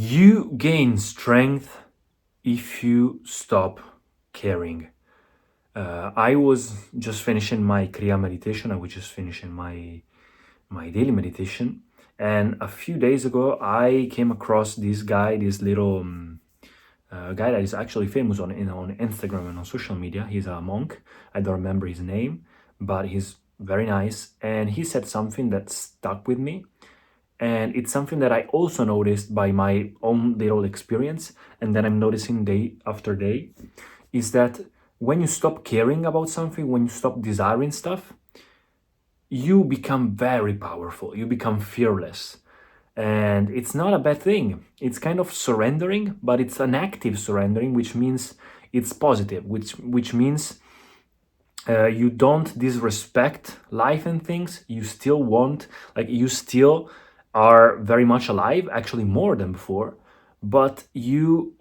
You gain strength if you stop caring. I was just finishing my Kriya meditation. I was just finishing my daily meditation, and a few days ago, I came across this guy, this little guy that is actually famous on Instagram and on social media. He's a monk. I don't remember his name, but he's very nice, and he said something that stuck with me. And it's something that I also noticed by my own little experience, and then I'm noticing day after day, is that when you stop caring about something, when you stop desiring stuff, you become very powerful, you become fearless. And it's not a bad thing. It's kind of surrendering, but it's an active surrendering, which means it's positive, which means you don't disrespect life and things. You still want, like, you still are very much alive, actually more than before, but you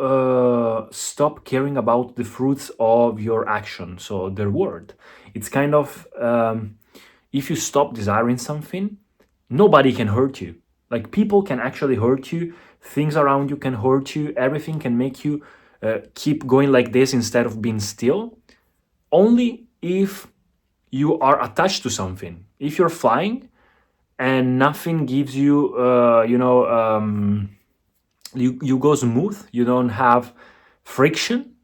stop caring about the fruits of your action, so the reward. It's kind of, if you stop desiring something, nobody can hurt you. Like, people can actually hurt you, things around you can hurt you, everything can make you keep going like this instead of being still, only if you are attached to something. If you're flying and nothing gives you, you go smooth, you don't have friction,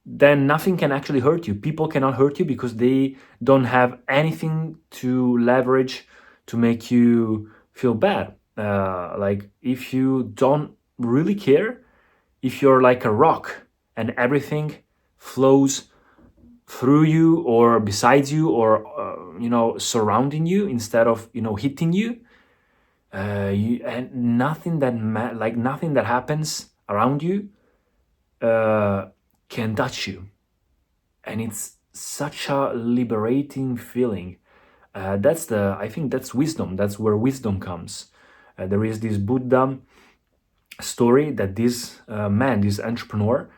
then nothing can actually hurt you. People cannot hurt you because they don't have anything to leverage to make you feel bad. Like, if you don't really care, if you're like a rock and everything flows through you or besides you or surrounding you instead of hitting you, and nothing that nothing that happens around you can touch you, and it's such a liberating feeling. I think that's wisdom. That's where wisdom comes. There is this Buddha story that this man, this entrepreneur,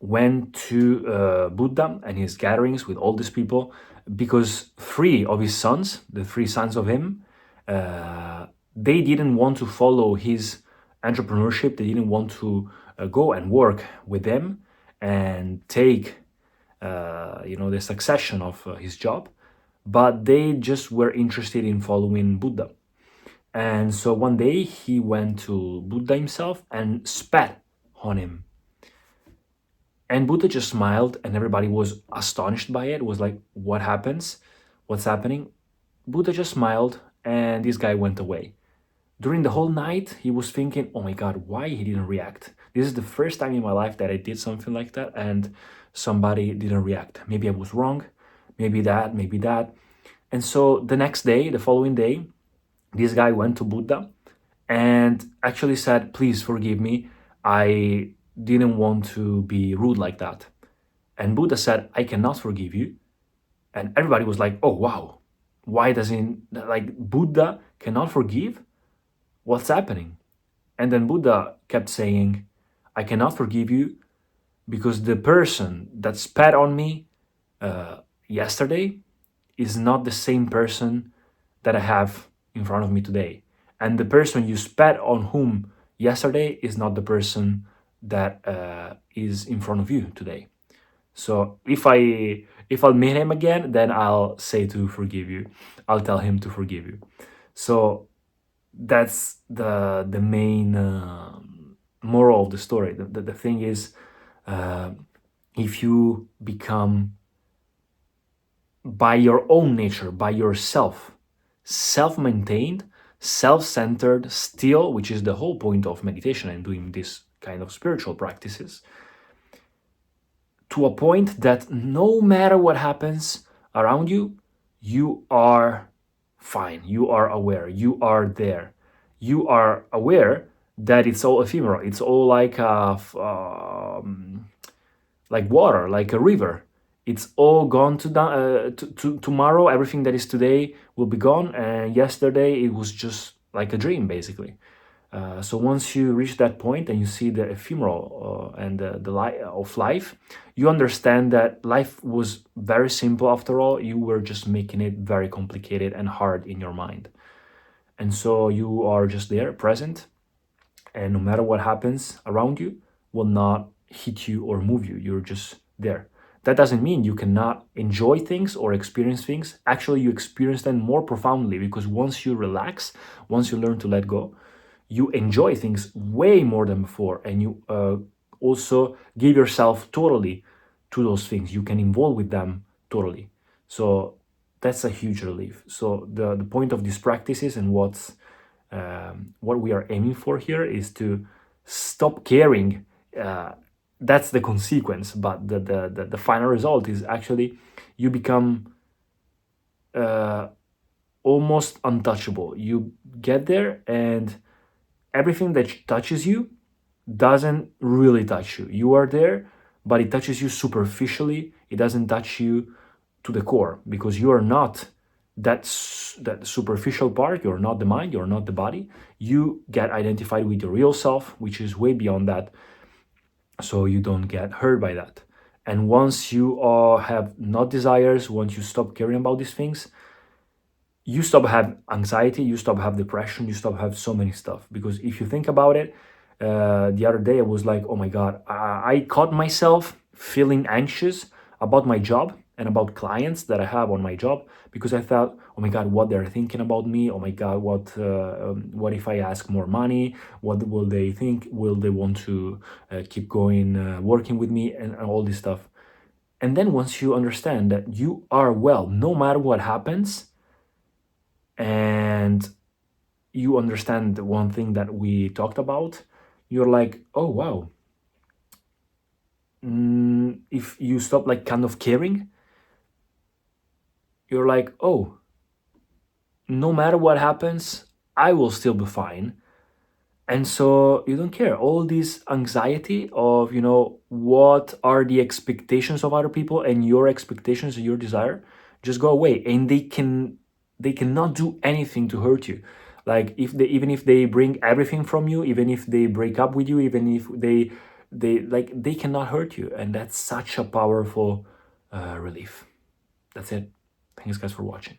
went to Buddha and his gatherings with all these people because three of his sons, the three sons of him, they didn't want to follow his entrepreneurship. They didn't want to go and work with him and take the succession of his job, but they just were interested in following Buddha. And so one day he went to Buddha himself and spat on him. And Buddha just smiled, and everybody was astonished by it. It was like, what happens? What's happening? Buddha just smiled, and this guy went away. During the whole night, he was thinking, oh my God, why he didn't react? This is the first time in my life that I did something like that, and somebody didn't react. Maybe I was wrong, maybe that, maybe that. And so the next day, the following day, this guy went to Buddha and actually said, please forgive me. I didn't want to be rude like that. And Buddha said, I cannot forgive you. And everybody was like, oh, wow. Why doesn't, like, Buddha cannot forgive? What's happening? And then Buddha kept saying, I cannot forgive you because the person that spat on me yesterday is not the same person that I have in front of me today. And the person you spat on whom yesterday is not the person that is in front of you today. So if I'll meet him again, then I'll say to forgive you. I'll tell him to forgive you. So that's the main moral of the story. The thing is, if you become, by your own nature, by yourself, self-maintained, self-centered, still, which is the whole point of meditation and doing this kind of spiritual practices, to a point that no matter what happens around you, you are fine, you are aware, you are there. You are aware that it's all ephemeral. It's all like water, like a river. It's all gone to tomorrow. Everything that is today will be gone, and yesterday it was just like a dream, basically. So once you reach that point and you see the ephemeral and the light of life, you understand that life was very simple after all. You were just making it very complicated and hard in your mind. And so you are just there, present, and no matter what happens around you, will not hit you or move you. You're just there. That doesn't mean you cannot enjoy things or experience things. Actually, you experience them more profoundly, because once you relax, once you learn to let go, you enjoy things way more than before, and you also give yourself totally to those things. You can involve with them totally. So that's a huge relief. So the point of these practices, and what we are aiming for here, is to stop caring. That's the consequence, but the final result is actually you become uh, almost untouchable. You get there, and everything that touches you doesn't really touch you. You are there, but it touches you superficially. It doesn't touch you to the core, because you are not that superficial part. You're not the mind. You're not the body. You get identified with your real self, which is way beyond that. So you don't get hurt by that. And once you have not desires, once you stop caring about these things, you stop have anxiety, you stop have depression, you stop have so many stuff. Because if you think about it, the other day I was like, oh my god, I caught myself feeling anxious about my job and about clients that I have on my job, because I thought, oh my god, what they're thinking about me. Oh my god, what if I ask more money? What will they think? Will they want to keep going working with me, and all this stuff. And then once you understand that you are well no matter what happens, and you understand the one thing that we talked about, you're like, oh wow. If you stop like kind of caring, you're like, oh, no matter what happens, I will still be fine. And so you don't care. All this anxiety of, what are the expectations of other people, and your expectations and your desire just go away. And they cannot do anything to hurt you. Like, even if they bring everything from you, even if they break up with you, even if they cannot hurt you. And that's such a powerful relief. That's it. Thanks guys for watching.